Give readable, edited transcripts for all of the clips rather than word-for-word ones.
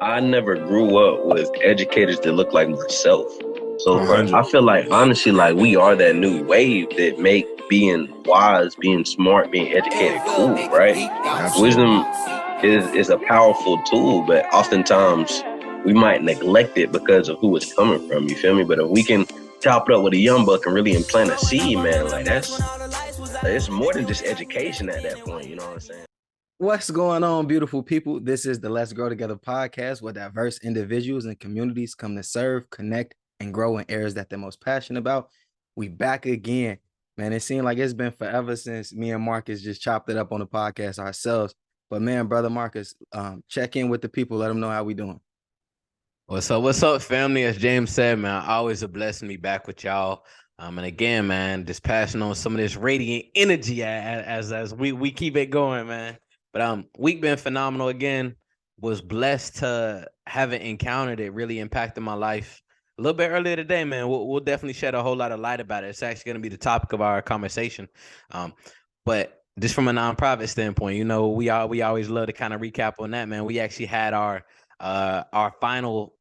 I never grew up with educators that look like myself. So, bro, 100. I feel like honestly, like we are that new wave that make being wise, being smart, being educated cool, right? Absolutely. Wisdom is a powerful tool, but oftentimes we might neglect it because of who it's coming from. You feel me? But if we can chop it up with a young buck and really implant a seed, man, like that's it's more than just education at that point. You know what I'm saying? What's going on, beautiful people? This is the Let's Grow Together podcast where diverse individuals and communities come to serve, connect, and grow in areas that they're most passionate about. We back again. Man, it seemed like it's been forever since me and Marcus just chopped it up on the podcast ourselves. But man, brother Marcus, check in with the people. Let them know how we doing. What's up, family? As James said, man, always a blessing to be back with y'all. And again, man, just passing on some of this radiant energy as we keep it going, man. But week been phenomenal again. Was blessed to have an encounter that really impacted my life a little bit earlier today, man. We'll definitely shed a whole lot of light about it. It's actually going to be the topic of our conversation. But just from a nonprofit standpoint, we always love to kind of recap on that, man. We actually had our final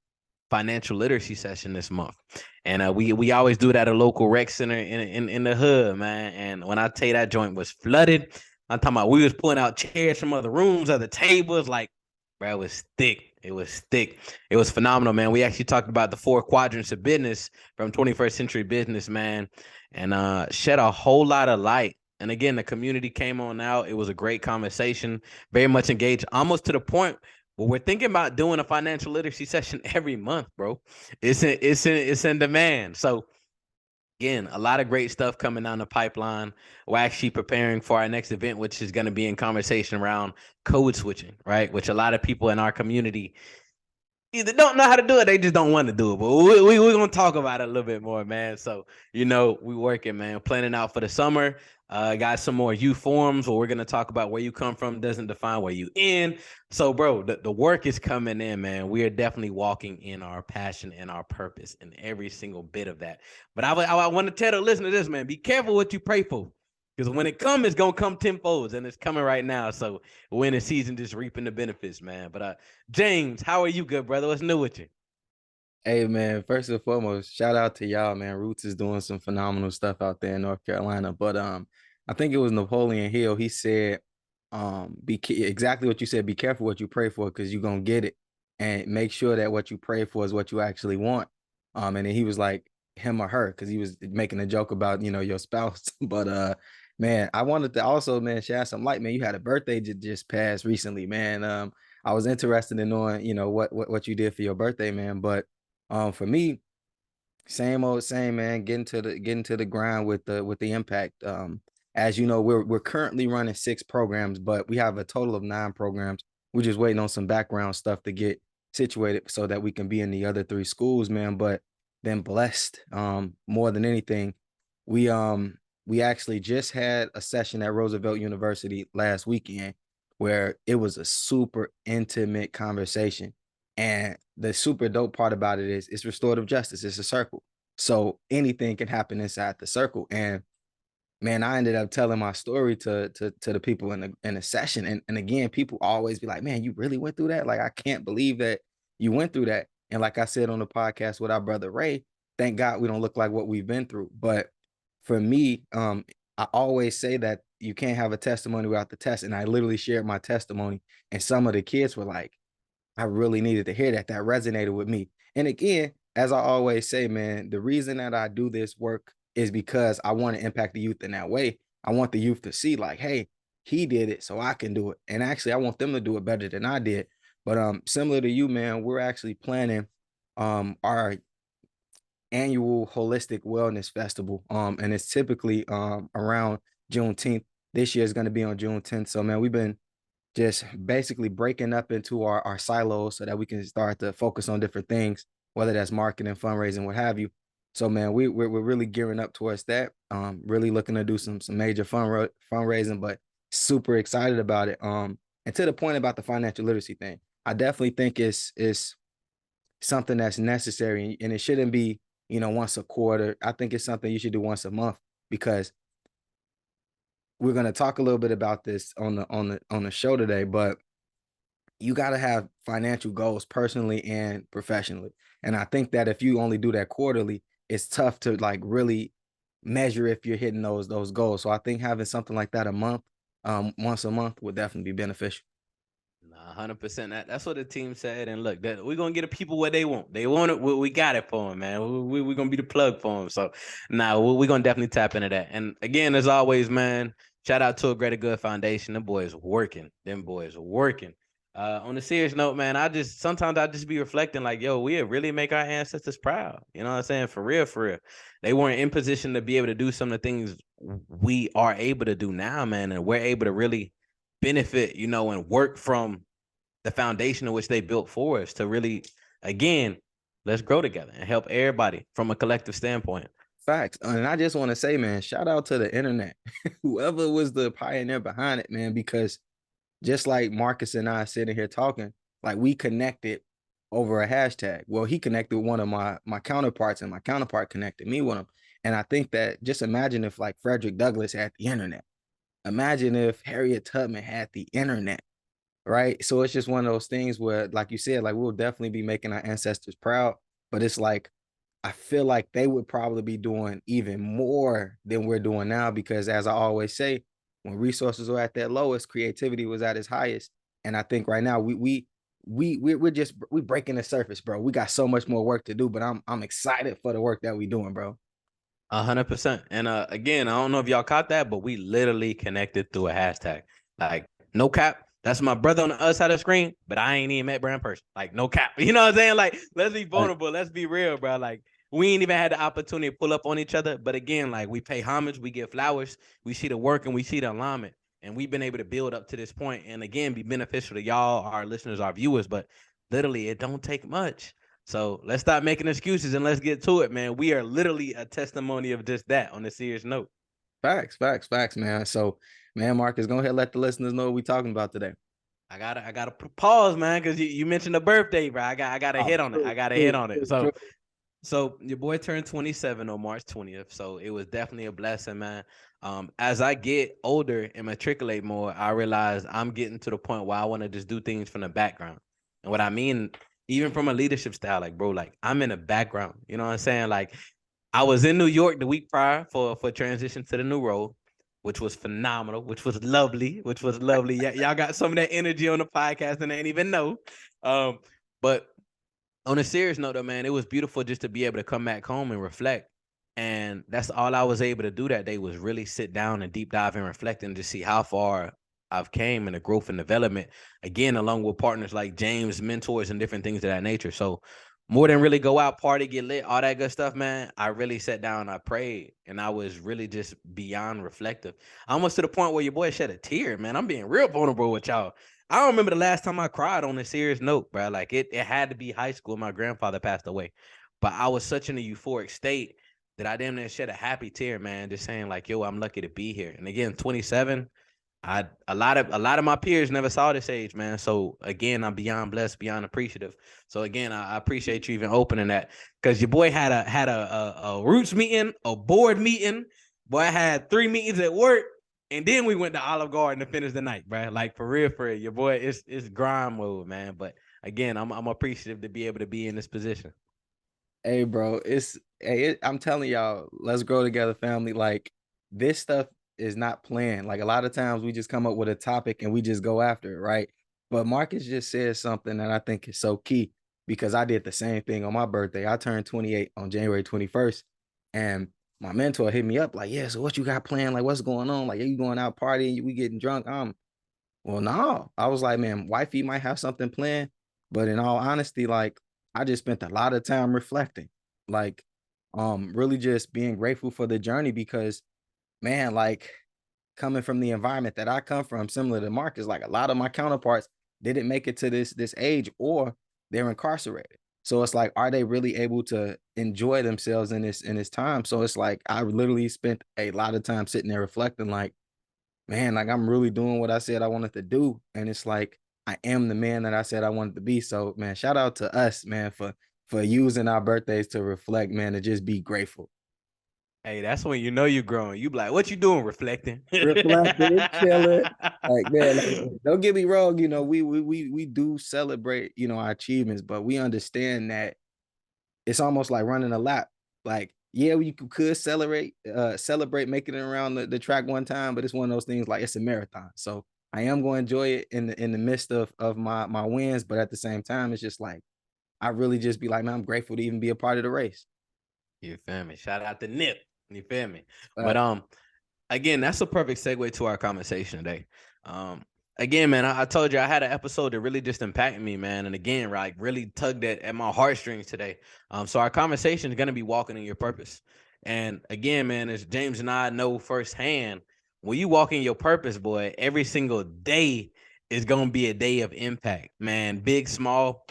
financial literacy session this month, and we always do it at a local rec center in the hood, man. And when I tell you that joint was flooded, I'm talking about we was pulling out chairs from other rooms, other tables, like, bro, it was thick. It was thick. It was phenomenal, man. We actually talked about the 4 quadrants of business from 21st century business, man, and shed a whole lot of light. And again, the community came on out. It was a great conversation, very much engaged, almost to the point well, we're thinking about doing a financial literacy session every month, bro. It's in demand. So again, a lot of great stuff coming down the pipeline. We're actually preparing for our next event, which is going to be in conversation around code switching, right? Which a lot of people in our community either don't know how to do it, they just don't want to do it. But we're gonna talk about it a little bit more, man. So we working, man, planning out for the summer. Got some more youth forums where we're gonna talk about where you come from doesn't define where you in. So, bro, the work is coming in, man. We are definitely walking in our passion and our purpose in every single bit of that. But I want to tell the listener this, man. Be careful what you pray for. Because when it comes, it's gonna come tenfold, and it's coming right now. So we're in the season just reaping the benefits, man. But James, how are you, good brother? What's new with you? Hey man, first and foremost, shout out to y'all, man. Roots is doing some phenomenal stuff out there in North Carolina. But I think it was Napoleon Hill. He said, exactly what you said. Be careful what you pray for, because you're gonna get it, and make sure that what you pray for is what you actually want. And then he was like him or her, because he was making a joke about your spouse. But man, I wanted to also, man, share some light, man. You had a birthday just passed recently, man. I was interested in knowing what you did for your birthday, man. But for me, same old same, man. Getting to the grind with the impact. As you know, we're currently running 6 programs, but we have a total of 9 programs. We're just waiting on some background stuff to get situated so that we can be in the other 3 schools, man. But then blessed, more than anything, we we actually just had a session at Roosevelt University last weekend where it was a super intimate conversation. And the super dope part about it is it's restorative justice. It's a circle. So anything can happen inside the circle. And man, I ended up telling my story to the people in the session. And again, people always be like, man, you really went through that? Like, I can't believe that you went through that. And like I said on the podcast with our brother Ray, thank God we don't look like what we've been through. But for me, I always say that you can't have a testimony without the test. And I literally shared my testimony, and some of the kids were like, I really needed to hear that. That resonated with me. And again, as I always say, man, the reason that I do this work is because I want to impact the youth in that way. I want the youth to see, like, hey, he did it, so I can do it. And actually, I want them to do it better than I did. But similar to you, man, we're actually planning our annual holistic wellness festival. And it's typically around Juneteenth. This year is going to be on June 10th. So man, we've been just basically breaking up into our silos so that we can start to focus on different things, whether that's marketing, fundraising, what have you. So man, we're really gearing up towards that. Really looking to do some major fundraising, but super excited about it. And to the point about the financial literacy thing, I definitely think it's something that's necessary, and it shouldn't be once a quarter. I think it's something you should do once a month, because we're going to talk a little bit about this on the show today. But you got to have financial goals personally and professionally. And I think that if you only do that quarterly, it's tough to like really measure if you're hitting those goals. So I think having something like that a month, once a month would definitely be beneficial. Nah, 100%. That's what the team said. And look, that we're gonna get the people what they want. They want it. We got it for them, man. We're gonna be the plug for them. So now we're gonna definitely tap into that. And again, as always, man, shout out to a Greater Good Foundation. Them boys working. Them boys working. On a serious note, man, sometimes I just be reflecting like, yo, we really make our ancestors proud. You know what I'm saying? For real, for real. They weren't in position to be able to do some of the things we are able to do now, man. And we're able to really benefit, and work from the foundation in which they built for us to really, again, let's grow together and help everybody from a collective standpoint. Facts. And I just want to say, man, shout out to the internet, whoever was the pioneer behind it, man, because just like Marcus and I sitting here talking, like we connected over a hashtag. Well, he connected with one of my counterparts, and my counterpart connected me with him. And I think that just imagine if like Frederick Douglass had the internet. Imagine if Harriet Tubman had the internet, right? So it's just one of those things where, like you said, like we'll definitely be making our ancestors proud, but it's like I feel like they would probably be doing even more than we're doing now because, as I always say, when resources were at their lowest, creativity was at its highest. And I think right now we're breaking the surface, bro. We got so much more work to do, but I'm excited for the work that we doing, bro. 100%. And again, I don't know if y'all caught that, but we literally connected through a hashtag. Like, no cap. That's my brother on the other side of the screen, but I ain't even met Brand person. Like, no cap. You know what I'm saying? Like, let's be vulnerable. Let's be real, bro. Like, we ain't even had the opportunity to pull up on each other. But again, like, we pay homage, we give flowers, we see the work, and we see the alignment. And we've been able to build up to this point and again be beneficial to y'all, our listeners, our viewers. But literally, it don't take much. So let's stop making excuses and let's get to it, man. We are literally a testimony of just that on a serious note. Facts, man. So, man, Marcus, go ahead and let the listeners know what we're talking about today. I gotta pause, man, because you mentioned a birthday, bro. I gotta hit on it. I gotta hit on it. So your boy turned 27 on March 20th. So it was definitely a blessing, man. As I get older and matriculate more, I realize I'm getting to the point where I want to just do things from the background. And what I mean, even from a leadership style, like, bro, like I'm in the background. You know what I'm saying? Like I was in New York the week prior for transition to the new role, which was phenomenal, which was lovely. Y'all got some of that energy on the podcast and I didn't even know. But on a serious note, though, man, it was beautiful just to be able to come back home and reflect. And that's all I was able to do that day was really sit down and deep dive and reflect and to see how far I've came in the growth and development. Again, along with partners like James, mentors, and different things of that nature. So more than really go out, party, get lit, all that good stuff, man, I really sat down, I prayed, and I was really just beyond reflective. Almost to the point where your boy shed a tear, man. I'm being real vulnerable with y'all. I don't remember the last time I cried on a serious note, bro. Like it had to be high school. My grandfather passed away, but I was such in a euphoric state that I damn near shed a happy tear, man. Just saying like, yo, I'm lucky to be here. And again, 27, a lot of my peers never saw this age, man. So again, I'm beyond blessed, beyond appreciative. So again, I appreciate you even opening that because your boy had a roots meeting, a board meeting. Boy, I had 3 meetings at work. And then we went to Olive Garden to finish the night, bro. Like for real, your boy, it's grind mode, man. But again, I'm appreciative to be able to be in this position. Hey, bro, I'm telling y'all, let's grow together, family. Like this stuff is not planned. Like a lot of times we just come up with a topic and we just go after it, right? But Marcus just said something that I think is so key because I did the same thing on my birthday. I turned 28 on January 21st, and my mentor hit me up like, yeah, so what you got planned? Like, what's going on? Like, are you going out partying? We getting drunk? Well, no. I was like, man, wifey might have something planned. But in all honesty, like, I just spent a lot of time reflecting, like, really just being grateful for the journey because, man, like, coming from the environment that I come from, similar to Marcus, like a lot of my counterparts didn't make it to this age or they're incarcerated. So it's like, are they really able to enjoy themselves in this time? So it's like I literally spent a lot of time sitting there reflecting, like, man, like I'm really doing what I said I wanted to do. And it's like I am the man that I said I wanted to be. So man, shout out to us, man, for using our birthdays to reflect, man, to just be grateful. Hey, that's when you know you're growing. You be like, what you doing? Reflecting. Reflecting, chilling. Like, man, like, don't get me wrong, you know, we do celebrate, you know, our achievements, but we understand that it's almost like running a lap. Like, yeah, we could celebrate making it around the track one time, but it's one of those things like it's a marathon. So I am going to enjoy it in the midst of my wins, but at the same time, it's just like I really just be like, man, I'm grateful to even be a part of the race. You feel me? Shout out to Nip. You feel me? Uh, But again, that's a perfect segue to our conversation today. Again, man, I told you I had an episode that really just impacted me, man. And again, like really tugged at my heartstrings today. So our conversation is gonna be walking in your purpose. And again, man, as James and I know firsthand, when you walk in your purpose, boy, every single day is gonna be a day of impact, man. Big, small.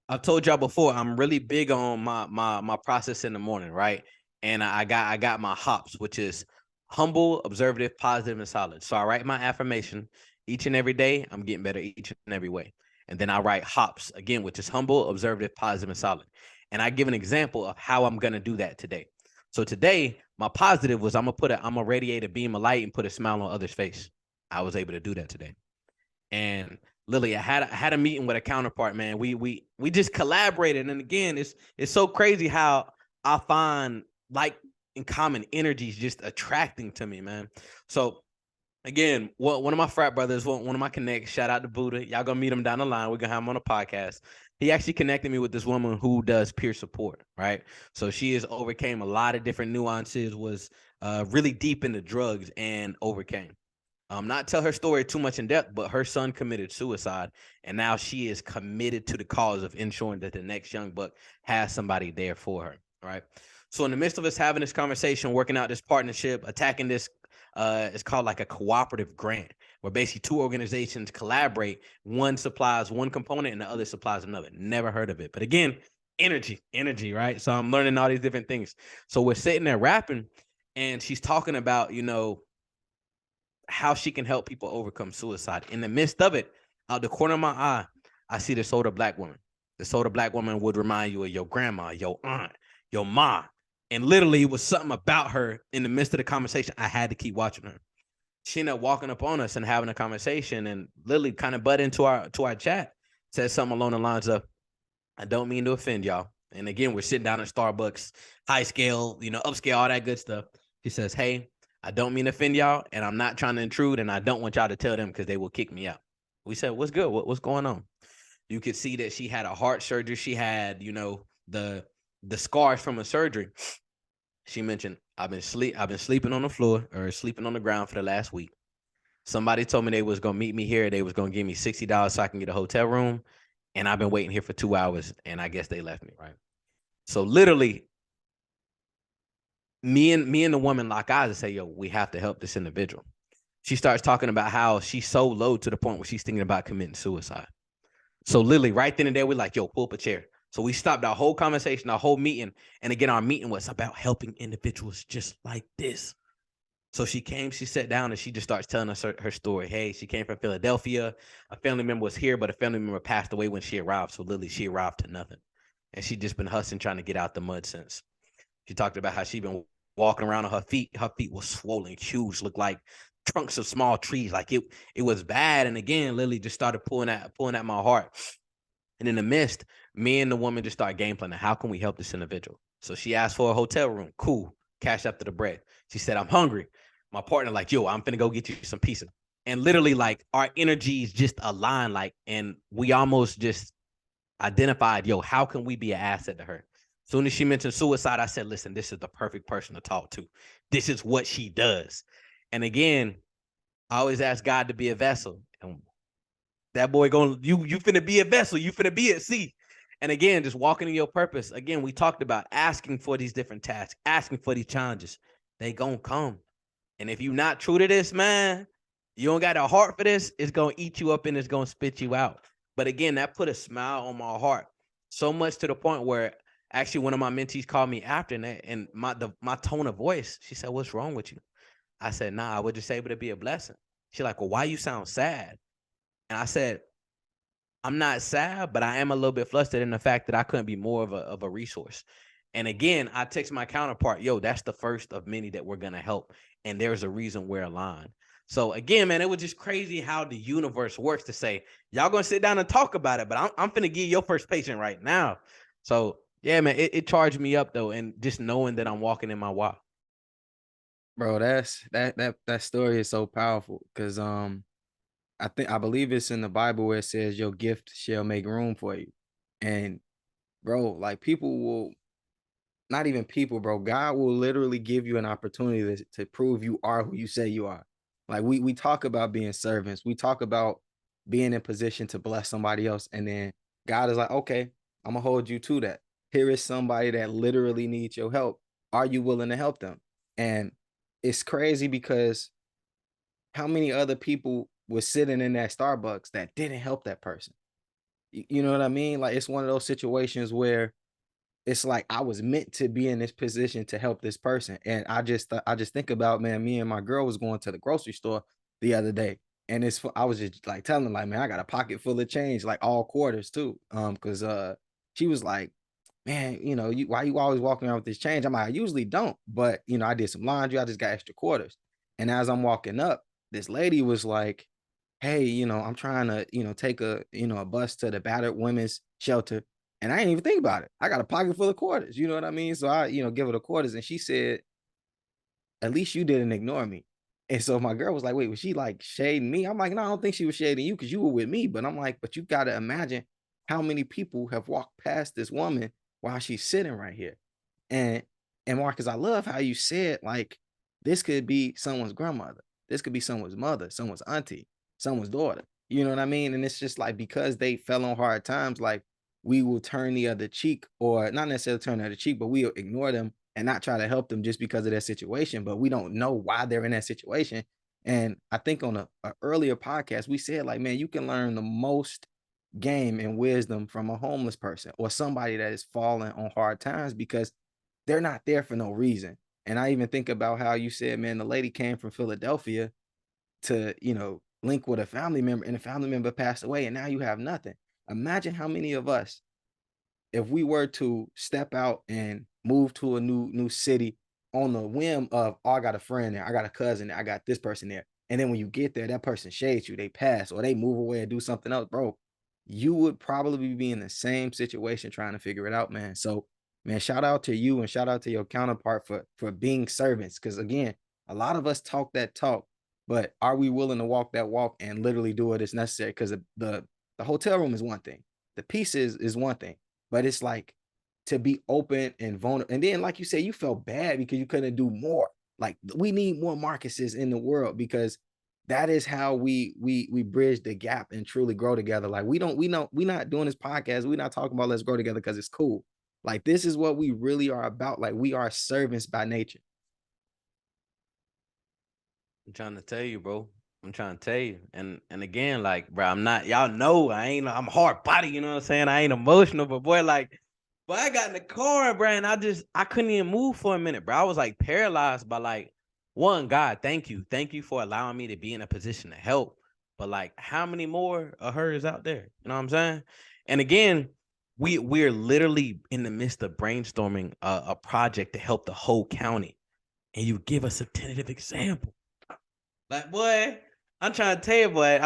I've told y'all before, I'm really big on my process in the morning, right? And I got my hops, which is humble, observative, positive, and solid. So I write my affirmation each and every day. I'm getting better each and every way. And then I write hops again, which is humble, observative, positive, and solid. And I give an example of how I'm gonna do that today. So today, my positive was I'm gonna radiate a beam of light and put a smile on others' face. I was able to do that today. And Lily, I had a meeting with a counterpart, man. We just collaborated, and again, it's so crazy how I find like in common energies just attracting to me, man. So again, one of my frat brothers, one of my connects, shout out to Buddha. Y'all gonna meet him down the line. We're gonna have him on a podcast. He actually connected me with this woman who does peer support, right? So she has overcame a lot of different nuances, was really deep into drugs and overcame. Not tell her story too much in depth, but her son committed suicide, and now she is committed to the cause of ensuring that the next young buck has somebody there for her. Right. So in the midst of us having this conversation, working out this partnership, attacking this, it's called like a cooperative grant, where basically two organizations collaborate. One supplies one component, and the other supplies another. Never heard of it, but again, energy, right? So I'm learning all these different things. So we're sitting there rapping, and she's talking about, how she can help people overcome suicide. In the midst of it, out the corner of my eye, I see this older black woman. This older black woman would remind you of your grandma, your aunt, your ma. And literally, it was something about her in the midst of the conversation. I had to keep watching her. She ended up walking up on us and having a conversation, and literally kind of butt into our chat. Said something along the lines of, I don't mean to offend y'all. And again, we're sitting down at Starbucks, high scale, upscale, all that good stuff. She says, hey, I don't mean to offend y'all, and I'm not trying to intrude, and I don't want y'all to tell them because they will kick me out. We said, what's good? What's going on? You could see that she had a heart surgery. She had, the scars from a surgery. She mentioned, I've been sleeping on the floor or sleeping on the ground for the last week. Somebody told me they was gonna meet me here. They was gonna give me $60 so I can get a hotel room. And I've been waiting here for 2 hours, and I guess they left me, right? So literally, me and the woman lock eyes and say, yo, we have to help this individual. She starts talking about how she's so low to the point where she's thinking about committing suicide. So literally right then and there, we're like, yo, pull up a chair. So we stopped our whole conversation, our whole meeting. And again, our meeting was about helping individuals just like this. So she came, she sat down, and she just starts telling us her story. Hey, she came from Philadelphia. A family member was here, but a family member passed away when she arrived. So literally, she arrived to nothing. And she just been hustling, trying to get out the mud since. She talked about how she been walking around on her feet. Her feet was swollen, huge, looked like trunks of small trees. Like it was bad. And again, Lily just started pulling at my heart. And in the midst, me and the woman just started game planning. How can we help this individual? So she asked for a hotel room. Cool. Cash after the bread. She said, I'm hungry. My partner, like, yo, I'm finna go get you some pizza. And literally, like, our energies just aligned, like, and we almost just identified, yo, how can we be an asset to her? Soon as she mentioned suicide, I said, listen, this is the perfect person to talk to. This is what she does. And again, I always ask God to be a vessel. And that boy you finna be a vessel. You finna be at sea. And again, just walking in your purpose. Again, we talked about asking for these different tasks, asking for these challenges. They gonna come. And if you're not true to this, man, you don't got a heart for this, it's going to eat you up and it's going to spit you out. But again, that put a smile on my heart, so much to the point where actually one of my mentees called me after that, and my tone of voice, she said, what's wrong with you? I said, nah, I was just able to be a blessing. She's like, well, why you sound sad? And I said, I'm not sad, but I am a little bit flustered in the fact that I couldn't be more of a resource. And again, I text my counterpart, yo, that's the first of many that we're going to help. And there's a reason we're aligned. So again, man, it was just crazy how the universe works to say, y'all going to sit down and talk about it, but I'm finna give your first patient right now. So yeah, man, it charged me up though. And just knowing that I'm walking in my why. Bro, that story is so powerful because I believe it's in the Bible where it says your gift shall make room for you. And bro, like people will not even people, bro. God will literally give you an opportunity to prove you are who you say you are. Like we talk about being servants. We talk about being in position to bless somebody else. And then God is like, okay, I'm gonna hold you to that. Here is somebody that literally needs your help. Are you willing to help them? And it's crazy because how many other people were sitting in that Starbucks that didn't help that person? You know what I mean? Like it's one of those situations where it's like I was meant to be in this position to help this person. And I just think about, man, me and my girl was going to the grocery store the other day. And I was just like telling her, like, man, I got a pocket full of change, like all quarters too. Because she was like, man, you know, why you always walking around with this change? I'm like, I usually don't, but you know, I did some laundry, I just got extra quarters. And as I'm walking up, this lady was like, hey, you know, I'm trying to, you know, take a bus to the battered women's shelter. And I didn't even think about it. I got a pocket full of quarters. You know what I mean? So I, give her the quarters. And she said, at least you didn't ignore me. And so my girl was like, wait, was she like shading me? I'm like, no, I don't think she was shading you because you were with me. But I'm like, but you got to imagine how many people have walked past this woman while she's sitting right here. And Marcus, I love how you said, like, this could be someone's grandmother. This could be someone's mother, someone's auntie, someone's daughter. You know what I mean? And it's just like because they fell on hard times, like we will turn the other cheek, or not necessarily turn the other cheek, but we'll ignore them and not try to help them just because of their situation. But we don't know why they're in that situation. And I think on a earlier podcast, we said, like, man, you can learn the most game and wisdom from a homeless person or somebody that is falling on hard times because they're not there for no reason. And I even think about how you said, man, the lady came from Philadelphia to, link with a family member and a family member passed away and now you have nothing. Imagine how many of us, if we were to step out and move to a new city on the whim of, oh, I got a friend there, I got a cousin there, I got this person there. And then when you get there, that person shades you, they pass or they move away and do something else, bro. You would probably be in the same situation trying to figure it out, man. So, man, shout out to you and shout out to your counterpart for being servants. Because again, a lot of us talk that talk, but are we willing to walk that walk and literally do what is necessary? Because the hotel room is one thing, the pieces is one thing, but it's like to be open and vulnerable. And then, like you said, you felt bad because you couldn't do more. Like we need more Marcuses in the world because that is how we bridge the gap and truly grow together. Like we not doing this podcast. We're not talking about let's grow together because it's cool. Like this is what we really are about. Like we are servants by nature. I'm trying to tell you, bro. I'm trying to tell you. And again, like, bro, I'm not, y'all know I'm hard body, you know what I'm saying? I ain't emotional, but boy, like, but I got in the car, bro, and I couldn't even move for a minute, bro. I was like paralyzed by like, one, God, thank you. Thank you for allowing me to be in a position to help. But like, how many more of her is out there? You know what I'm saying? And again, we're literally in the midst of brainstorming a project to help the whole county. And you give us a tentative example. Like, boy, I'm trying to tell you, boy,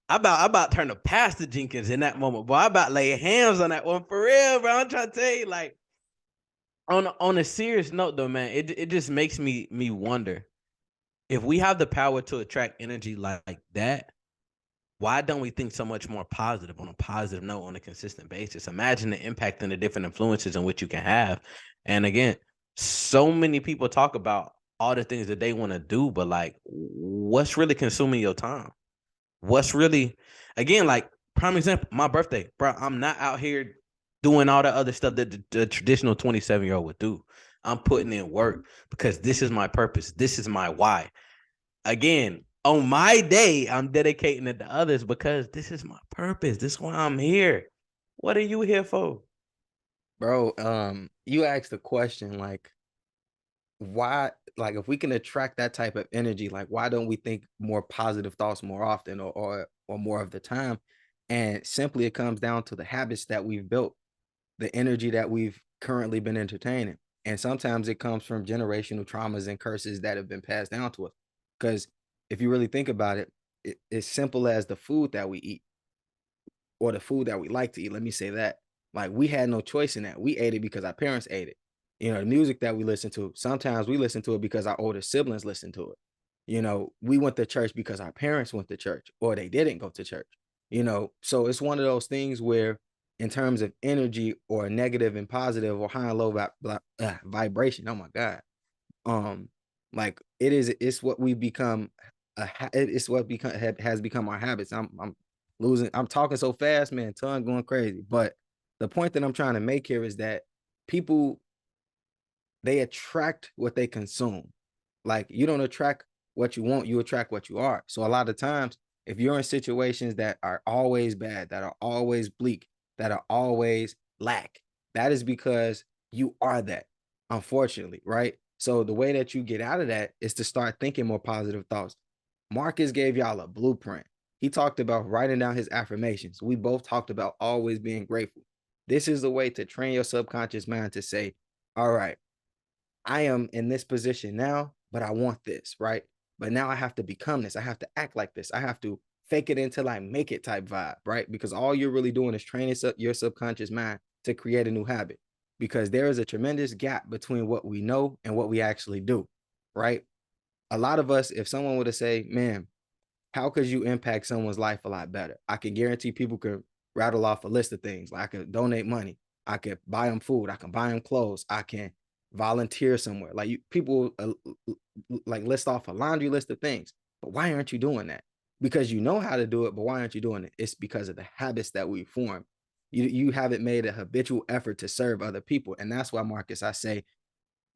I about to turn to Pastor Jenkins in that moment, boy. I about to lay hands on that one for real, bro. I'm trying to tell you, like, on a serious note, though, man, it just makes me wonder if we have the power to attract energy like that. Why don't we think so much more positive on a positive note on a consistent basis? Imagine the impact and the different influences in which you can have. And again, so many people talk about all the things that they want to do, but like, what's really consuming your time? What's really, again, like, prime example, my birthday, bro. I'm not out here doing all the other stuff that the traditional 27-year-old would do. I'm putting in work because this is my purpose. This is my why. Again, on my day, I'm dedicating it to others because this is my purpose. This is why I'm here. What are you here for? Bro, you asked the question like why, like if we can attract that type of energy, like why don't we think more positive thoughts more often or more of the time? And simply it comes down to the habits that we've built, the energy that we've currently been entertaining. And sometimes it comes from generational traumas and curses that have been passed down to us. Because if you really think about it, it's simple as the food that we eat or the food that we like to eat. Let me say that. Like, we had no choice in that. We ate it because our parents ate it. You know, the music that we listen to, sometimes we listen to it because our older siblings listen to it. You know, we went to church because our parents went to church or they didn't go to church. You know, so it's one of those things where in terms of energy or negative and positive or high and low vibration, oh my God. Like it's what we become it's what has become our habits. I'm talking so fast, man, tongue going crazy. But the point that I'm trying to make here is that people, they attract what they consume. Like, you don't attract what you want, you attract what you are. So a lot of times, if you're in situations that are always bad, that are always bleak, that are always lack, that is because you are that, unfortunately, right? So the way that you get out of that is to start thinking more positive thoughts. Marcus gave y'all a blueprint. He talked about writing down his affirmations. We both talked about always being grateful. This is the way to train your subconscious mind to say, all right, I am in this position now, but I want this, right? But now I have to become this. I have to act like this. I have to fake it until I make it type vibe, right? Because all you're really doing is training your subconscious mind to create a new habit, because there is a tremendous gap between what we know and what we actually do, right? A lot of us, if someone were to say, man, how could you impact someone's life a lot better? I can guarantee people could rattle off a list of things. Like, I could donate money. I could buy them food. I can buy them clothes. I can volunteer somewhere. Like, people like list off a laundry list of things. But why aren't you doing that? Because you know how to do it, but why aren't you doing it? It's because of the habits that we form. You haven't made a habitual effort to serve other people. And that's why, Marcus, I say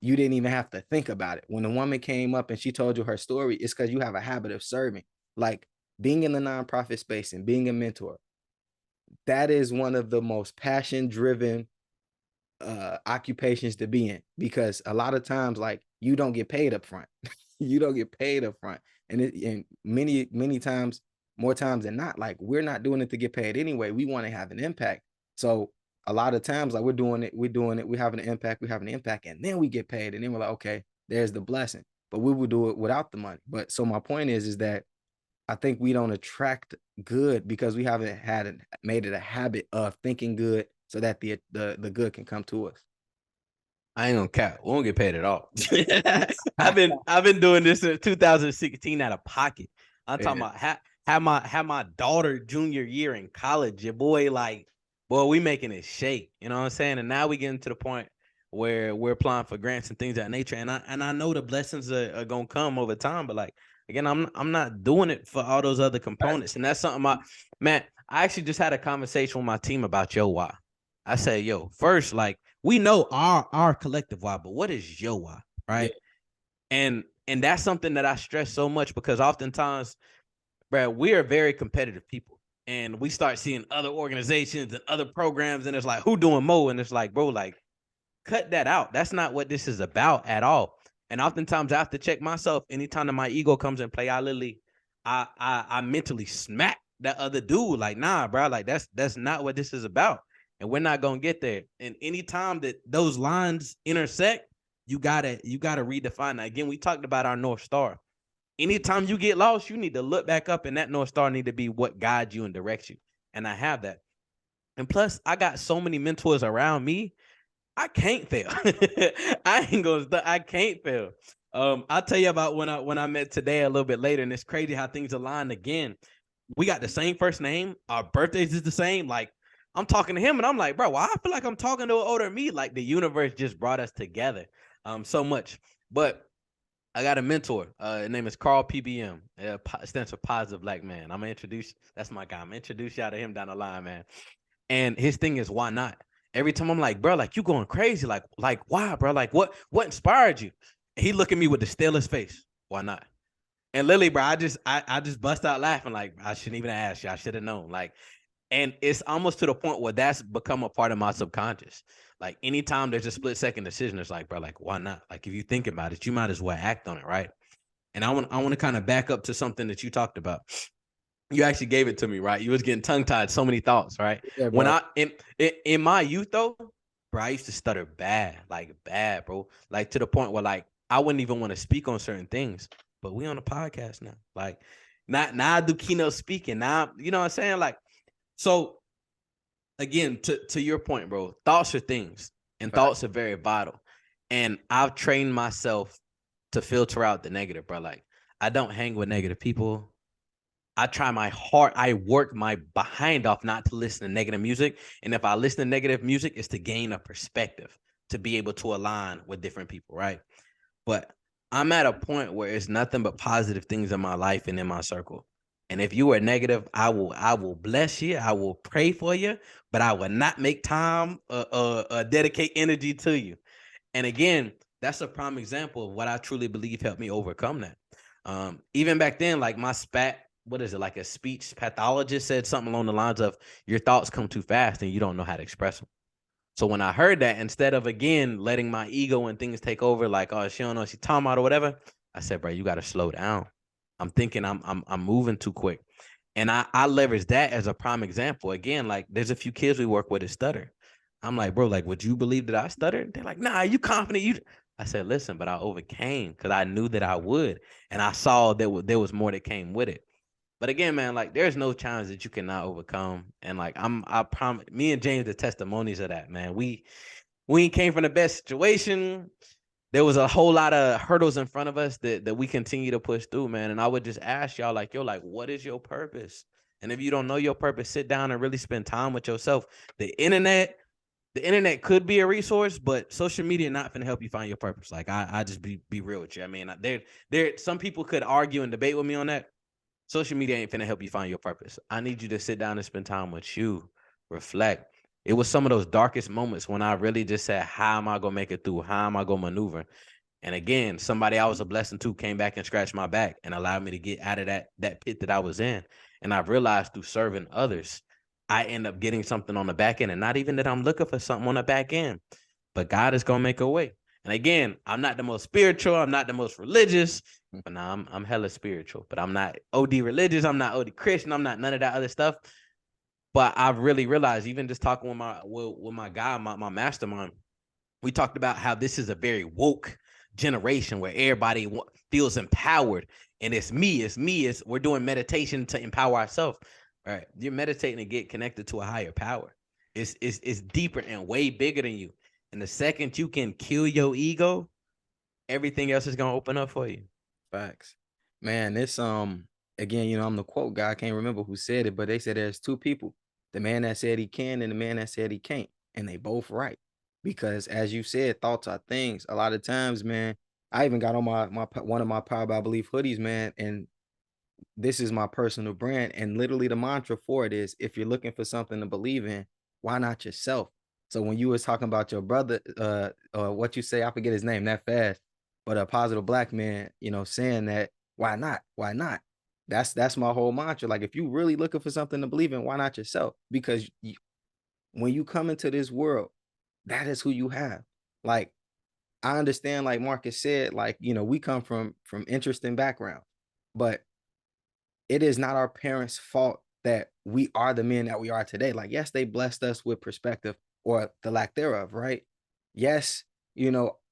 you didn't even have to think about it. When a woman came up and she told you her story, it's because you have a habit of serving. Like, being in the nonprofit space and being a mentor, that is one of the most passion-driven occupations to be in, because a lot of times, like, you don't get paid up front. You don't get paid up front. And many times, more times than not, like, we're not doing it to get paid anyway. We want to have an impact. So a lot of times, like, we're doing it, we're having an impact, and then we get paid. And then we're like, okay, there's the blessing. But we will do it without the money. But so my point is that I think we don't attract good because we haven't made it a habit of thinking good so that the good can come to us. I ain't gonna cap. We won't get paid at all. I've been doing this since 2016 out of pocket. I'm talking about have my daughter junior year in college. Your boy, we making it shake. You know what I'm saying? And now we getting to the point where we're applying for grants and things of that nature. And I know the blessings are gonna come over time, but like, again, I'm not doing it for all those other components. And that's something I actually just had a conversation with my team about your why. I say, yo, first, like, we know our collective why, but what is your why, right? Yeah. And that's something that I stress so much, because oftentimes, bro, we are very competitive people, and we start seeing other organizations and other programs, and it's like, who doing more? And it's like, bro, like, cut that out. That's not what this is about at all. And oftentimes I have to check myself anytime that my ego comes in play. I mentally smack that other dude. Like, nah, bro, like, that's not what this is about. And we're not gonna get there. And anytime that those lines intersect, you gotta redefine that. Again, we talked about our North Star. Anytime you get lost, you need to look back up, and that North Star need to be what guides you and directs you. And I have that. And plus, I got so many mentors around me. I can't fail. I can't fail. I'll tell you about when I met today a little bit later, and it's crazy how things align again. We got the same first name. Our birthdays is the same. Like, I'm talking to him and I'm like, bro, well, I feel like I'm talking to an older me. Like, the universe just brought us together so much. But I got a mentor. His name is Carl PBM. It stands for Positive Black Man. That's my guy. I'm introduce y'all to him down the line, man. And his thing is, why not? Every time I'm like, bro, like, you going crazy. Like why, bro? Like, what inspired you? And he look at me with the stalest face. Why not? And literally, bro, I just bust out laughing. Like, I shouldn't even ask you. I should have known. Like, and it's almost to the point where that's become a part of my subconscious. Like, anytime there's a split-second decision, it's like, bro, like, why not? Like, if you think about it, you might as well act on it, right? And I want to kind of back up to something that you talked about. You actually gave it to me, right? You was getting tongue-tied, so many thoughts, right? Yeah, when in my youth, though, bro, I used to stutter bad, like bad, bro. Like to the point where like I wouldn't even want to speak on certain things. But we on a podcast now. Like now I do keynote speaking. Now, you know what I'm saying? Like, so again, to your point, bro, thoughts are things and thoughts are very vital. And I've trained myself to filter out the negative, bro. Like I don't hang with negative people. I try my heart, I work my behind off not to listen to negative music. And if I listen to negative music, it's to gain a perspective to be able to align with different people, right? But I'm at a point where it's nothing but positive things in my life and in my circle. And if you are negative, I will bless you. I will pray for you, but I will not make time dedicate energy to you. And again, that's a prime example of what I truly believe helped me overcome that. Even back then, like my what is it, like a speech pathologist said something along the lines of your thoughts come too fast and you don't know how to express them. So when I heard that, instead of again letting my ego and things take over, like, oh, she don't know what she's talking about or whatever, I said, bro, you got to slow down. I'm thinking I'm moving too quick. And I leverage that as a prime example. Again, like there's a few kids we work with that stutter. I'm like, bro, like, would you believe that I stuttered? They're like, nah, you confident? I said, listen, but I overcame because I knew that I would. And I saw that there was more that came with it. But again, man, like there's no challenge that you cannot overcome. And like I promise, me and James, the testimonies of that, man. We came from the best situation. There was a whole lot of hurdles in front of us that we continue to push through, man. And I would just ask y'all, like, yo, like, what is your purpose? And if you don't know your purpose, sit down and really spend time with yourself. The internet could be a resource, but social media not gonna help you find your purpose. Like I just be real with you. I mean, there some people could argue and debate with me on that. Social media ain't finna help you find your purpose. I need you to sit down and spend time with you, reflect. It was some of those darkest moments when I really just said, how am I gonna make it through? How am I gonna maneuver? And again, somebody I was a blessing to came back and scratched my back and allowed me to get out of that pit that I was in. And I've realized through serving others, I end up getting something on the back end. And not even that I'm looking for something on the back end, but God is gonna make a way. And again, I'm not the most spiritual, I'm not the most religious, but now I'm hella spiritual, but I'm not OD religious, I'm not OD Christian, I'm not none of that other stuff. But I've really realized, even just talking with my guy, my mastermind, we talked about how this is a very woke generation where everybody feels empowered, and it's me, we're doing meditation to empower ourselves. All right, you're meditating to get connected to a higher power. It's deeper and way bigger than you. And the second you can kill your ego, everything else is gonna open up for you. Facts. Man, this again, I'm the quote guy. I can't remember who said it, but they said there's two people. The man that said he can and the man that said he can't. And they both right. Because as you said, thoughts are things. A lot of times, man, I even got on my one of my Power by Belief hoodies, man, and this is my personal brand. And literally the mantra for it is, if you're looking for something to believe in, why not yourself? So when you was talking about your brother, what you say, I forget his name that fast, but a positive black man, saying that, why not? Why not? That's my whole mantra. Like, if you really looking for something to believe in, why not yourself? Because when you come into this world, that is who you have. Like, I understand, like Marcus said, like, we come from interesting backgrounds, but it is not our parents' fault that we are the men that we are today. Like, yes, they blessed us with perspective or the lack thereof, right? Yes,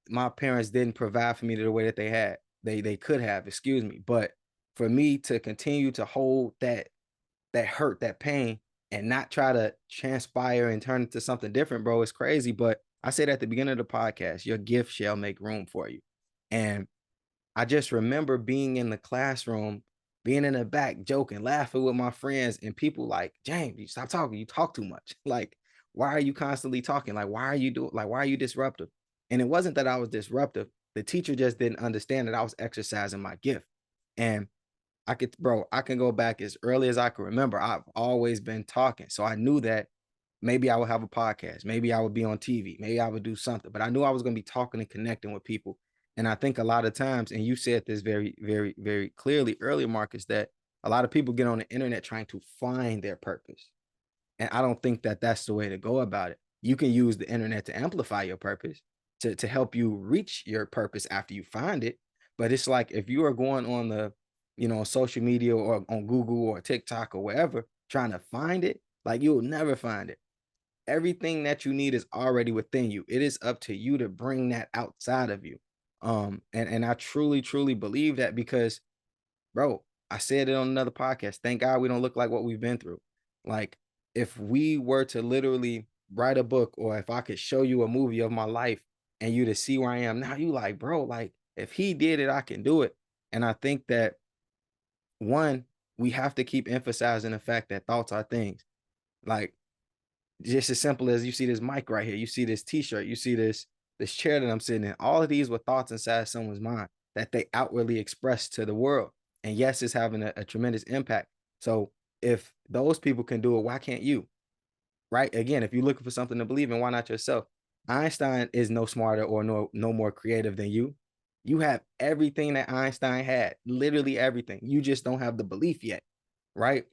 my parents didn't provide for me the way that they had. They could have, excuse me. But for me to continue to hold that hurt, that pain, and not try to transpire and turn into something different, bro, it's crazy. But I said at the beginning of the podcast, your gift shall make room for you. And I just remember being in the classroom, being in the back, joking, laughing with my friends, and people like, James, you stop talking. You talk too much. Like, why are you constantly talking? Like, why are you disruptive? And it wasn't that I was disruptive. The teacher just didn't understand that I was exercising my gift. And I can go back as early as I can remember. I've always been talking. So I knew that maybe I would have a podcast. Maybe I would be on TV. Maybe I would do something. But I knew I was going to be talking and connecting with people. And I think a lot of times, and you said this very, very, very clearly earlier, Marcus, that a lot of people get on the internet trying to find their purpose. And I don't think that that's the way to go about it. You can use the internet to amplify your purpose, to help you reach your purpose after you find it. But it's like, if you are going on social media or on Google or TikTok or wherever, trying to find it, like, you'll never find it. everything that you need is already within you. It is up to you to bring that outside of you. And I truly, truly believe that because, bro, I said it on another podcast. Thank God we don't look like what we've been through. Like, if we were to literally write a book, or if I could show you a movie of my life and you to see where I am now, you like, bro, like if he did it, I can do it. And I think that one, we have to keep emphasizing the fact that thoughts are things. Like, just as simple as you see this mic right here, you see this t-shirt, you see this chair that I'm sitting in. All of these were thoughts inside someone's mind that they outwardly express to the world. And yes, it's having a tremendous impact. So if those people can do it, why can't you? Right? Again, if you're looking for something to believe in, why not yourself? Einstein is no smarter or no more creative than you. You have everything that Einstein had, literally everything. You just don't have the belief yet, right?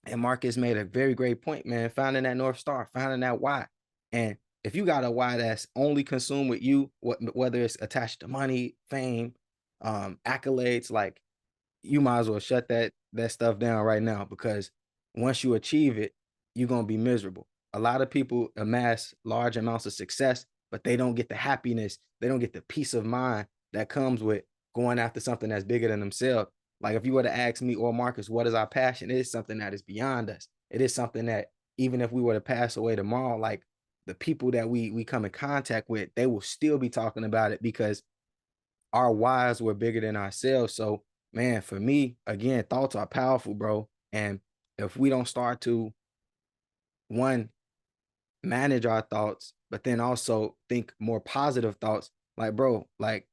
And Marcus made a very great point, man. Finding that North Star, finding that why. And if you got a why that's only consumed with you, whether it's attached to money, fame, accolades, like, you might as well shut that stuff down right now, because once you achieve it, you're gonna be miserable. A lot of people amass large amounts of success, but they don't get the happiness, they don't get the peace of mind that comes with going after something that's bigger than themselves. Like, if you were to ask me or Marcus, what is our passion? It is something that is beyond us. It is something that even if we were to pass away tomorrow, like, the people that we come in contact with, they will still be talking about it because our whys were bigger than ourselves. So, man, for me, again, thoughts are powerful, bro. And if we don't start to, one, manage our thoughts, but then also think more positive thoughts, like, bro, like,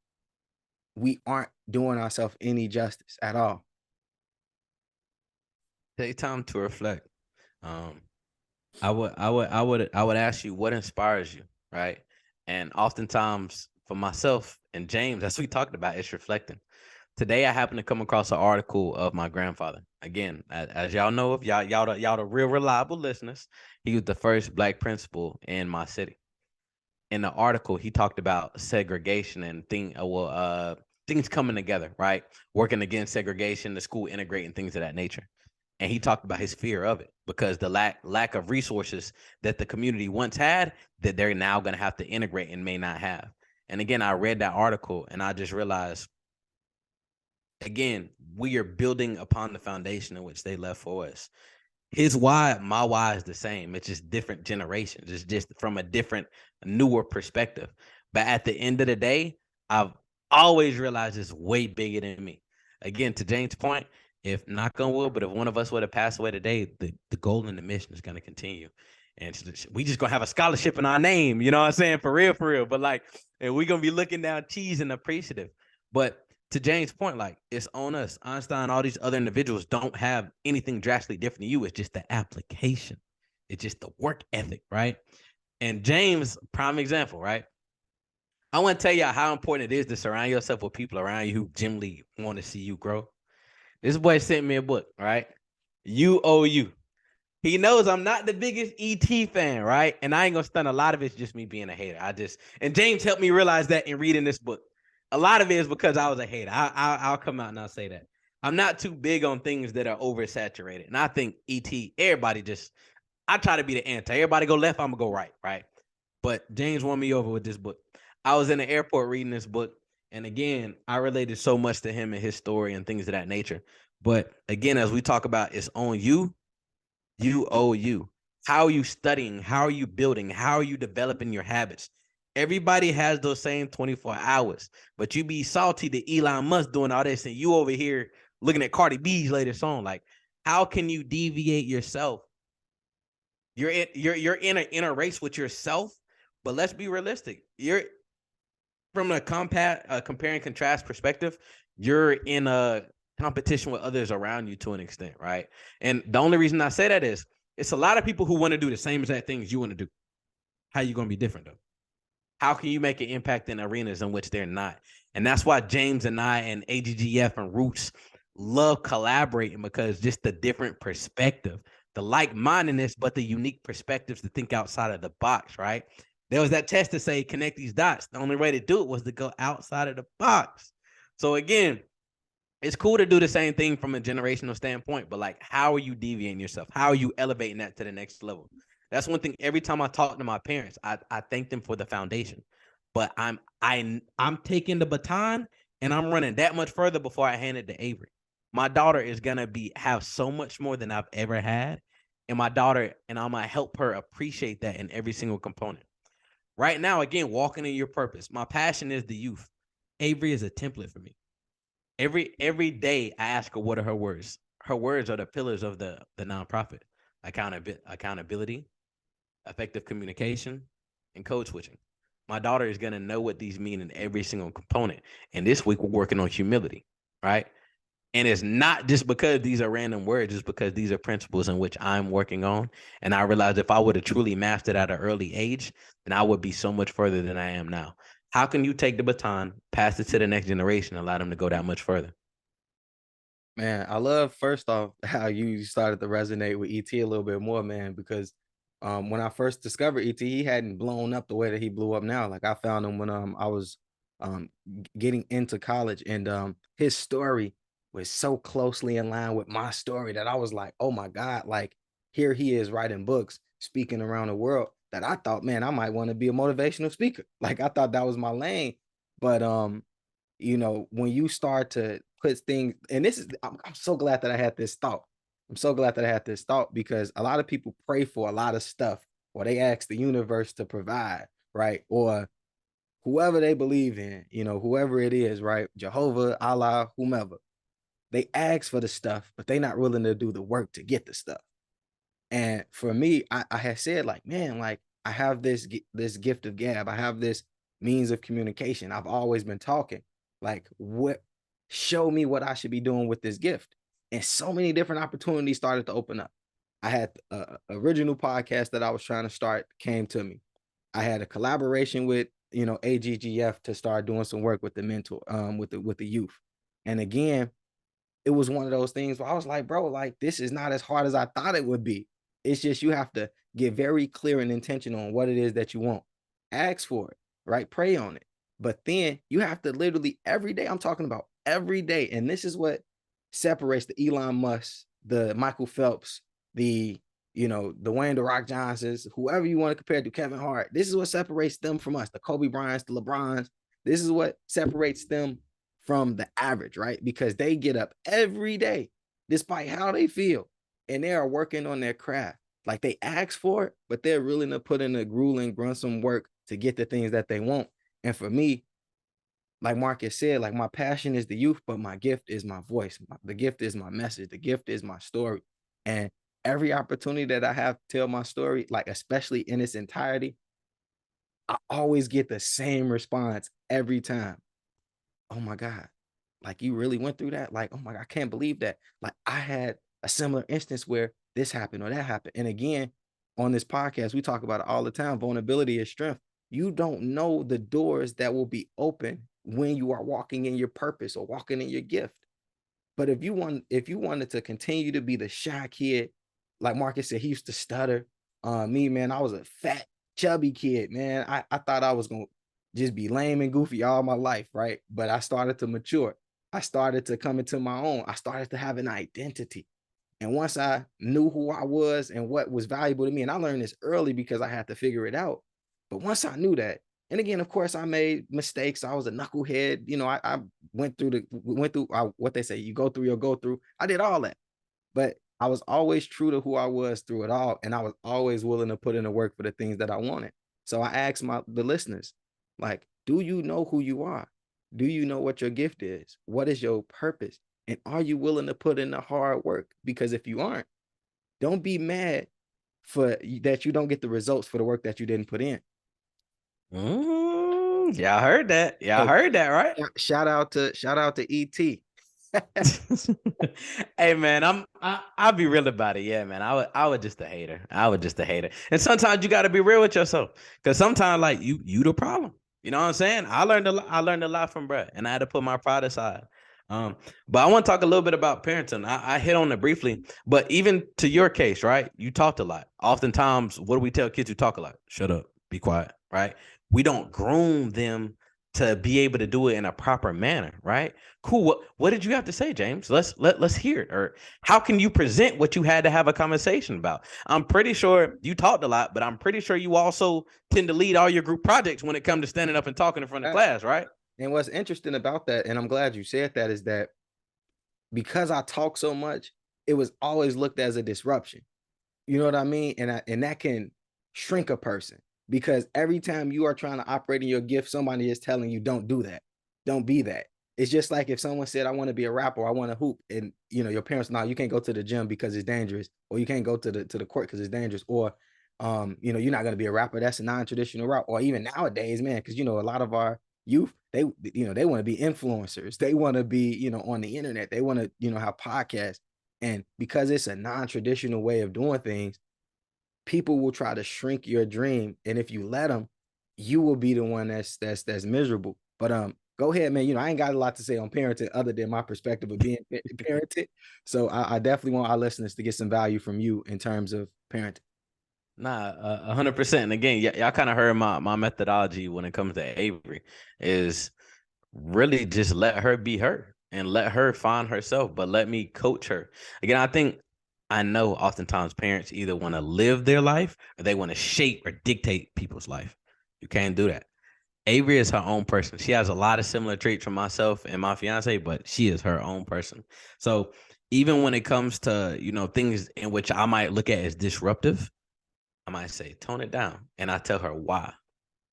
we aren't doing ourselves any justice at all. Take time to reflect. I would ask you what inspires you, right? And oftentimes for myself and James, as we talked about, it's reflecting. Today I happened to come across an article of my grandfather. Again, as y'all know, if y'all the real reliable listeners, he was the first black principal in my city. In the article, he talked about segregation and things coming together, right? Working against segregation, the school integrating, things of that nature. And he talked about his fear of it because the lack of resources that the community once had, that they're now going to have to integrate and may not have. And again, I read that article and I just realized, again, we are building upon the foundation in which they left for us. His why, my why is the same. It's just different generations. It's just from a different, newer perspective. But at the end of the day, I've always realized it's way bigger than me. Again, to James' point, if knock on wood, but if one of us were to pass away today, the goal and the mission is going to continue. And we just going to have a scholarship in our name, you know what I'm saying? For real. But like, and we're going to be looking down cheese and appreciative. But to James' point, like, it's on us. Einstein, all these other individuals don't have anything drastically different than you. It's just the application. It's just the work ethic, right? And James, prime example, right? I want to tell you how important it is to surround yourself with people around you who genuinely want to see you grow. This boy sent me a book, right? You. He knows I'm not the biggest ET fan, right? And I ain't gonna stun. A lot of it's just me being a hater. And James helped me realize that in reading this book. A lot of it is because I was a hater. I'll come out and I'll say that. I'm not too big on things that are oversaturated. And I think ET, I try to be the anti. Everybody go left, I'm gonna go right? But James won me over with this book. I was in the airport reading this book. And again, I related so much to him and his story and things of that nature. But again, as we talk about, it's on you. You owe you. How are you studying? How are you building? How are you developing your habits? Everybody has those same 24 hours, but you be salty to Elon Musk doing all this and you over here looking at Cardi B's latest song. Like, how can you deviate yourself? You're in a race with yourself, but let's be realistic. You're from a compare and contrast perspective, you're in a competition with others around you to an extent, right? And the only reason I say that is it's a lot of people who want to do the same exact things you want to do. How you going to be different though? How can you make an impact in arenas in which they're not? And that's why James and I and AGGF and Roots love collaborating, because just the different perspective, the like-mindedness, but the unique perspectives to think outside of the box, right? There was that test to say, connect these dots. The only way to do it was to go outside of the box. So again, it's cool to do the same thing from a generational standpoint, but like, how are you deviating yourself? How are you elevating that to the next level? That's one thing. Every time I talk to my parents, I thank them for the foundation. But I'm taking the baton and I'm running that much further before I hand it to Avery. My daughter is gonna have so much more than I've ever had, and I'm gonna help her appreciate that in every single component. Right now, again, walking in your purpose. My passion is the youth. Avery is a template for me. Every day I ask her what are her words. Her words are the pillars of the nonprofit: accountability, effective communication, and code switching. My daughter is gonna know what these mean in every single component. And this week we're working on humility, right? And it's not just because these are random words, it's because these are principles in which I'm working on. And I realized if I would have truly mastered at an early age, then I would be so much further than I am now. How can you take the baton, pass it to the next generation, and allow them to go that much further? Man, I love first off how you started to resonate with ET a little bit more, man, because when I first discovered ET, he hadn't blown up the way that he blew up now. Like I found him when I was getting into college, and his story was so closely in line with my story that I was like, oh my God, like here he is writing books, speaking around the world, that I thought, man, I might want to be a motivational speaker. Like I thought that was my lane. But you know, when you start to put things, and this is, I'm so glad that I had this thought. I'm so glad that I had this thought, because a lot of people pray for a lot of stuff, or they ask the universe to provide, right? Or whoever they believe in, you know, whoever it is, right? Jehovah, Allah, whomever. They ask for the stuff, but they're not willing to do the work to get the stuff. And for me, I had said like, man, like I have this gift of gab. I have this means of communication. I've always been talking. Like, what? Show me what I should be doing with this gift. And so many different opportunities started to open up. I had a original podcast that I was trying to start came to me. I had a collaboration with, you know, AGGF to start doing some work with the mentor, with the youth. And again, it was one of those things where I was like, bro, like this is not as hard as I thought it would be. It's just you have to get very clear and intentional on what it is that you want. Ask for it, right? Pray on it. But then you have to literally every day, I'm talking about every day. And this is what separates the Elon Musk, the Michael Phelps, the, you know, the Wayne The Rock Johnsons, whoever you want to compare to, Kevin Hart. This is what separates them from us, the Kobe Bryants, the LeBrons. This is what separates them from the average, right? Because they get up every day, despite how they feel, and they are working on their craft. Like they ask for it, but they're willing to put in the grueling, gruesome work to get the things that they want. And for me, like Marcus said, like my passion is the youth, but my gift is my voice. The gift is my message. The gift is my story. And every opportunity that I have to tell my story, like especially in its entirety, I always get the same response every time. Oh my God, like you really went through that? Like, oh my God, I can't believe that. Like I had a similar instance where this happened or that happened. And again, on this podcast, we talk about it all the time. Vulnerability is strength. You don't know the doors that will be open when you are walking in your purpose or walking in your gift. But if you wanted to continue to be the shy kid, like Marcus said, he used to stutter. Me, man, I was a fat, chubby kid, man. I thought I was gonna just be lame and goofy all my life, right? But I started to mature. I started to come into my own. I started to have an identity. And once I knew who I was and what was valuable to me, and I learned this early because I had to figure it out. But once I knew that, and again, of course, I made mistakes. I was a knucklehead. You know, I went through what they say, you go through, you'll go through. I did all that. But I was always true to who I was through it all. And I was always willing to put in the work for the things that I wanted. So I asked the listeners, like, do you know who you are? Do you know what your gift is? What is your purpose? And are you willing to put in the hard work? Because if you aren't, don't be mad for that you don't get the results for the work that you didn't put in. Y'all heard that. Y'all heard that, right? Shout out to ET. Hey man, I'll be real about it. Yeah, man. I was just a hater. And sometimes you gotta be real with yourself. Cause sometimes like you the problem. You know what I'm saying? I learned a lot from Brett, and I had to put my pride aside. But I want to talk a little bit about parenting. I hit on it briefly, but even to your case, right? You talked a lot. Oftentimes, what do we tell kids who talk a lot? Shut up, be quiet, right? We don't groom them to be able to do it in a proper manner, right? Cool. What did you have to say, James? Let's hear it. Or how can you present what you had to have a conversation about? I'm pretty sure you talked a lot, but I'm pretty sure you also tend to lead all your group projects when it comes to standing up and talking in front of class, right? And what's interesting about that, and I'm glad you said that, is that because I talk so much, it was always looked as a disruption. You know what I mean? And that can shrink a person, because every time you are trying to operate in your gift, somebody is telling you, don't do that. Don't be that. It's just like if someone said, I want to be a rapper, I want to hoop, and your parents, no, you can't go to the gym because it's dangerous, or you can't go to the court because it's dangerous, or you're not going to be a rapper. That's a non-traditional route. Or even nowadays, man, because a lot of our youth, they want to be influencers. They want to be, on the internet. They want to, have podcasts. And because it's a non-traditional way of doing things, people will try to shrink your dream. And if you let them, you will be the one that's miserable. But go ahead, man. I ain't got a lot to say on parenting other than my perspective of being parented. So I definitely want our listeners to get some value from you in terms of parenting. Nah, 100%. And again, y'all kind of heard my methodology when it comes to Avery is really just let her be her and let her find herself, but let me coach her. Again, I know oftentimes parents either want to live their life or they want to shape or dictate people's life. You can't do that. Avery is her own person. She has a lot of similar traits from myself and my fiance, but she is her own person. So even when it comes to, things in which I might look at as disruptive, I might say, tone it down. And I tell her why.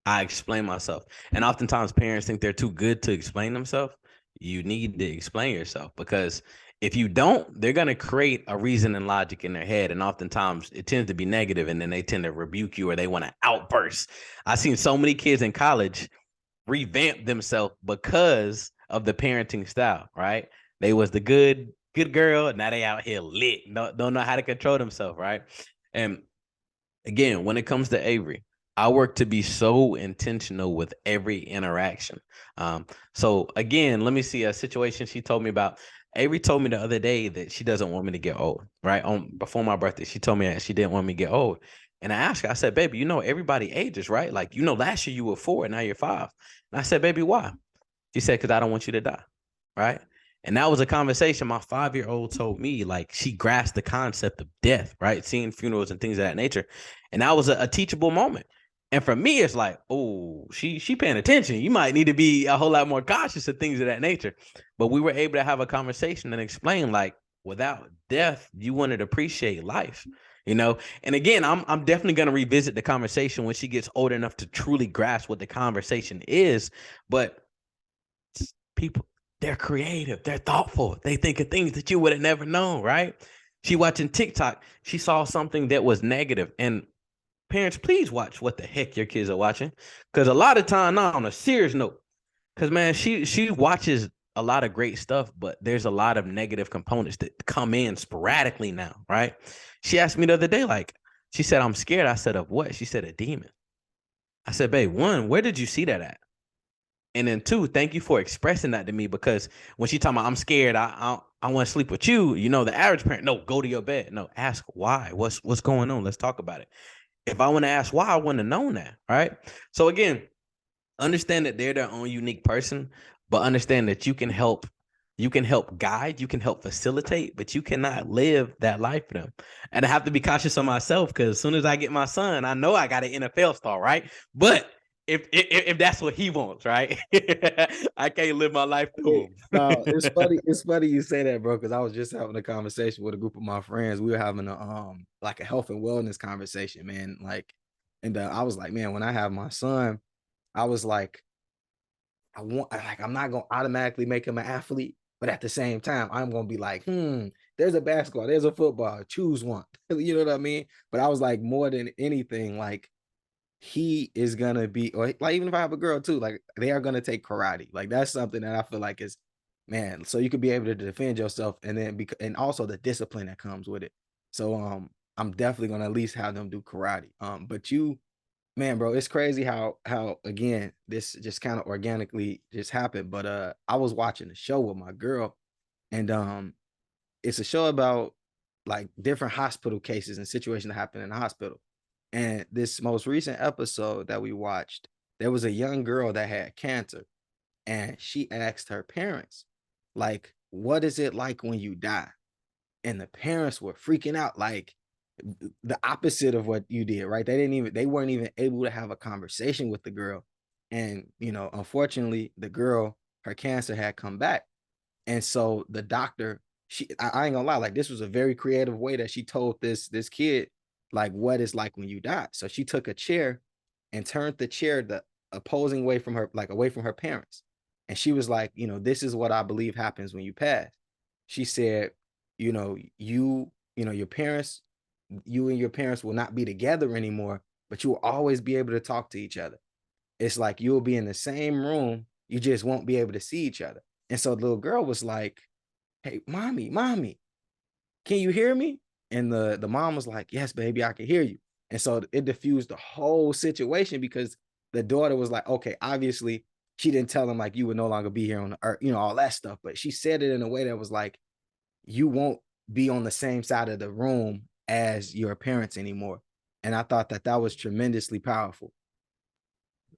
I explain myself. And oftentimes parents think they're too good to explain themselves. You need to explain yourself, because if you don't, they're going to create a reason and logic in their head. And oftentimes it tends to be negative, and then they tend to rebuke you or they want to outburst. I've seen so many kids in college revamp themselves because of the parenting style, right? They was the good girl. Now they out here lit. Don't know how to control themselves, right? And again, when it comes to Avery, I work to be so intentional with every interaction. So again, let me see a situation she told me about. Avery told me the other day that she doesn't want me to get old, right? Before my birthday, she told me that she didn't want me to get old. And I asked her, I said, baby, everybody ages, right? Like, last year you were 4 and now you're 5. And I said, baby, why? She said, because I don't want you to die, right? And that was a conversation my 5-year-old told me. Like, she grasped the concept of death, right? Seeing funerals and things of that nature. And that was a teachable moment. And for me, it's like, oh, she paying attention. You might need to be a whole lot more cautious of things of that nature. But we were able to have a conversation and explain, like, without death, you wouldn't appreciate life, And again, I'm definitely going to revisit the conversation when she gets old enough to truly grasp what the conversation is. But people, they're creative. They're thoughtful. They think of things that you would have never known, right? She watching TikTok. She saw something that was negative. And parents, please watch what the heck your kids are watching. Because a lot of time, now on a serious note, because, man, she watches a lot of great stuff, but there's a lot of negative components that come in sporadically now, right? She asked me the other day, like, she said, I'm scared. I said, of what? She said, a demon. I said, babe, 1, where did you see that at? And then 2, thank you for expressing that to me, because when she talking about I'm scared, I want to sleep with you, the average parent, no, go to your bed. No, ask why. What's going on? Let's talk about it. If I want to ask why, I wouldn't have known that, right? So again, understand that they're their own unique person, but understand that you can help guide, you can help facilitate, but you cannot live that life for them. And I have to be cautious of myself, because as soon as I get my son, I know I got an NFL star, right? But if that's what he wants, right? I can't live my life through him. No, it's funny. It's funny you say that, bro, because I was just having a conversation with a group of my friends. We were having a health and wellness conversation, man. Like, and I was like, man, when I have my son, I was like, I'm not gonna automatically make him an athlete, but at the same time, I'm gonna be like, there's a basketball, there's a football, choose one. You know what I mean? But I was like, more than anything, like, he is gonna be, or like, even if I have a girl too, like, they are gonna take karate. Like, that's something that I feel like is, man, so you could be able to defend yourself, and then and also the discipline that comes with it. So I'm definitely gonna at least have them do karate. But you, man, bro, it's crazy how again, this just kind of organically just happened. But I was watching a show with my girl, and it's a show about like different hospital cases and situations that happen in the hospital. And this most recent episode that we watched, there was a young girl that had cancer, and she asked her parents, like, what is it like when you die? And the parents were freaking out, like the opposite of what you did, right? They weren't even able to have a conversation with the girl. And, unfortunately, the girl, her cancer had come back. And so the doctor, I ain't gonna lie, like this was a very creative way that she told this kid, like what it's like when you die. So she took a chair and turned the chair the opposing way from her, like away from her parents. And she was like, this is what I believe happens when you pass. She said, your parents, you and your parents will not be together anymore, but you will always be able to talk to each other. It's like you'll be in the same room, you just won't be able to see each other. And so the little girl was like, hey, mommy, can you hear me? And the mom was like, yes, baby, I can hear you. And so it diffused the whole situation, because the daughter was like, okay, obviously she didn't tell him like you would no longer be here on the earth, all that stuff. But she said it in a way that was like, you won't be on the same side of the room as your parents anymore. And I thought that was tremendously powerful.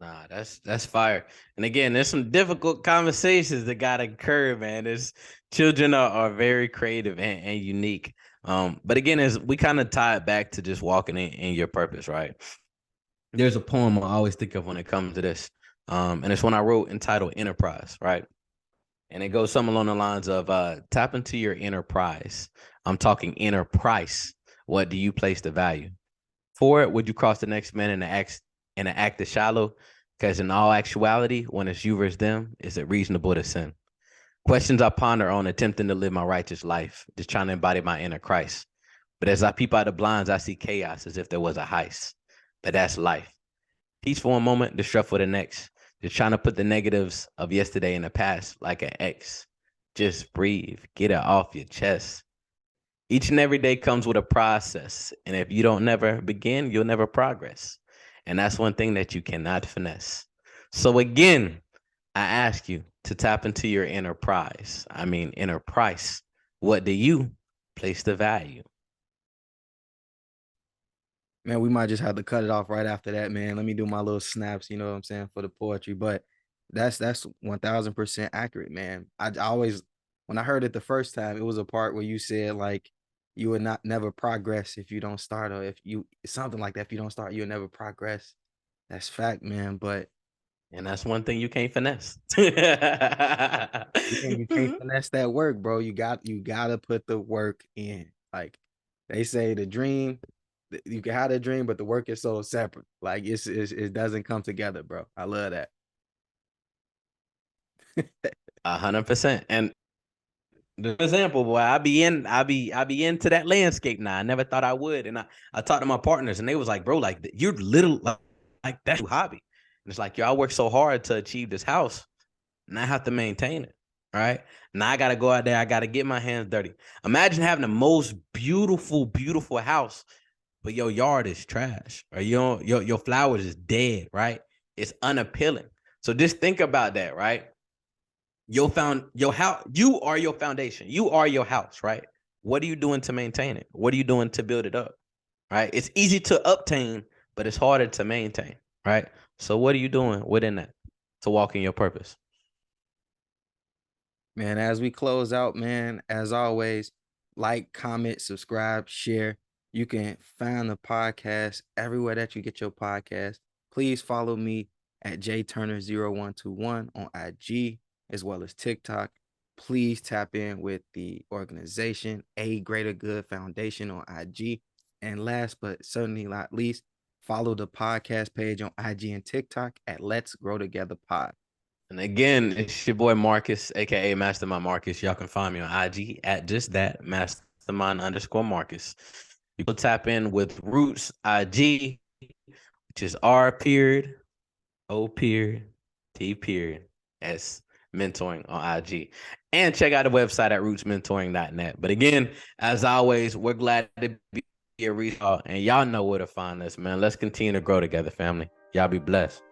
Nah, that's fire. And again, there's some difficult conversations that gotta occur, man. There's children are very creative and unique. But again, as we kind of tie it back to just walking in your purpose, right? There's a poem I always think of when it comes to this. And it's one I wrote entitled Enterprise, right? And it goes something along the lines of tap into your enterprise. I'm talking inner price. What do you place the value? For it, would you cross the next man in the act of shallow? Because in all actuality, when it's you versus them, is it reasonable to sin? Questions I ponder on attempting to live my righteous life, just trying to embody my inner Christ. But as I peep out the blinds, I see chaos as if there was a heist. But that's life. Peace for one moment, destruct for the next. Just trying to put the negatives of yesterday in the past like an X. Just breathe. Get it off your chest. Each and every day comes with a process. And if you don't never begin, you'll never progress. And that's one thing that you cannot finesse. So again, I ask you to tap into your inner prize. Inner price. What do you place the value? Man, we might just have to cut it off right after that, man. Let me do my little snaps, you know what I'm saying, for the poetry. But that's 1000% accurate, man. I always, when I heard it the first time, it was a part where you said like you would not never progress if you don't start, or if you something like that. If you don't start, you'll never progress. That's fact, man. And that's one thing you can't finesse. You can't finesse that work, bro. You gotta put the work in. Like they say, the dream, you can have a dream, but the work is so separate. Like it doesn't come together, bro. I love that. 100%. And the example, boy, I be into that landscape now. I never thought I would. And I talked to my partners and they was like, bro, like you're little like that's your hobby. And it's like, yo, I worked so hard to achieve this house and I have to maintain it. Right. Now I gotta go out there. I gotta get my hands dirty. Imagine having the most beautiful, beautiful house, but your yard is trash, or your flowers is dead, right? It's unappealing. So just think about that, right? Your house, you are your foundation. You are your house, right? What are you doing to maintain it? What are you doing to build it up? Right? It's easy to obtain, but it's harder to maintain, right? So what are you doing within that to walk in your purpose? Man, as we close out, man, as always, like, comment, subscribe, share. You can find the podcast everywhere that you get your podcast. Please follow me at jturner0121 on IG as well as TikTok. Please tap in with the organization, A Greater Good Foundation, on IG. And last but certainly not least, follow the podcast page on IG and TikTok at Let's Grow Together Pod. And again, it's your boy Marcus, aka Mastermind Marcus. Y'all can find me on IG at just that, Mastermind_Marcus. You can tap in with Roots IG, which is R period, O period, T period, S mentoring on IG. And check out the website at rootsmentoring.net. But again, as always, we're glad to be here, and y'all know where to find us, man. Let's continue to grow together, family. Y'all be blessed.